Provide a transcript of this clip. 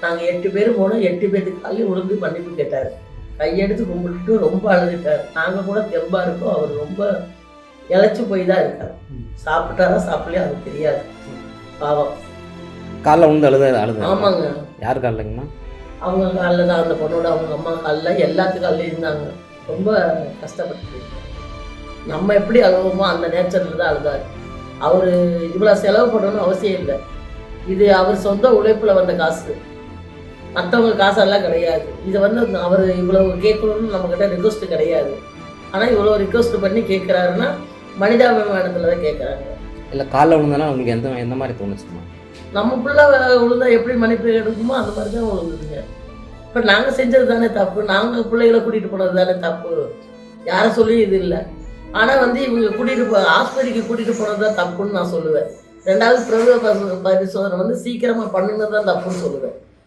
நாங்கள் 8 பேர் போனோம். 8 பேருக்கு காலையில் விழுந்து மன்னிப்பு கேட்டார். கையெடுத்து கும்பிட்டுட்டு ரொம்ப அழுதுட்டார். நாங்கள் கூட தெம்பா இருக்கோம். அவர் ரொம்ப இழைச்சி போய் தான் இருக்கார். சாப்பிட்டாரா சாப்பிடலையா அது தெரியாது. பாவம். காலைல விழுந்து அழுது. ஆமாங்க. யார் காலில்ங்கம்மா? அவங்க காலில் தான், அந்த பொண்ணோட அவங்க அம்மா காலில், எல்லாத்து காலில் இருந்தாங்க. ரொம்ப கஷ்டப்பட்டு நம்ம எப்படி அழுவோமோ அந்த நேச்சரில் தான் அழுதார். அவர் இவ்வளோ செலவு பண்ணணும்னு அவசியம் இல்லை. இது அவர் சொந்த உழைப்பில் வந்த காசு, மற்றவங்க காசெல்லாம் கிடையாது. இதை அவர் இவ்வளவு கேட்கணும்னு நம்மக்கிட்ட ரிக்வஸ்ட்டு கிடையாது. ஆனால் இவ்வளோ ரிக்வஸ்ட் பண்ணி கேட்குறாருன்னா மனிதாபிமானத்தில் தான் கேட்குறாங்க. இல்லை காலைல விழுந்தனா உங்களுக்கு எந்த மாதிரி தோணுச்சுமா? நம்ம பிள்ளை விழுந்தா எப்படி மன்னிப்பு எடுக்குமோ அந்த மாதிரி தான் விழுந்துதுங்க. இப்போ நாங்கள் செஞ்சது தானே தப்பு, நாங்கள் பிள்ளைகளை கூட்டிகிட்டு போனது தானே தப்பு, யாரை சொல்லி இது இல்லை. ஆனால் இவங்க கூட்டிகிட்டு ஆஸ்பத்திரிக்கு கூட்டிகிட்டு போனது தான் தப்புன்னு நான் சொல்லுவேன். 2வது பிரசவ பரிசோதனை சீக்கிரமாக பண்ணுனது தான் தப்புன்னு சொல்லுவேன்.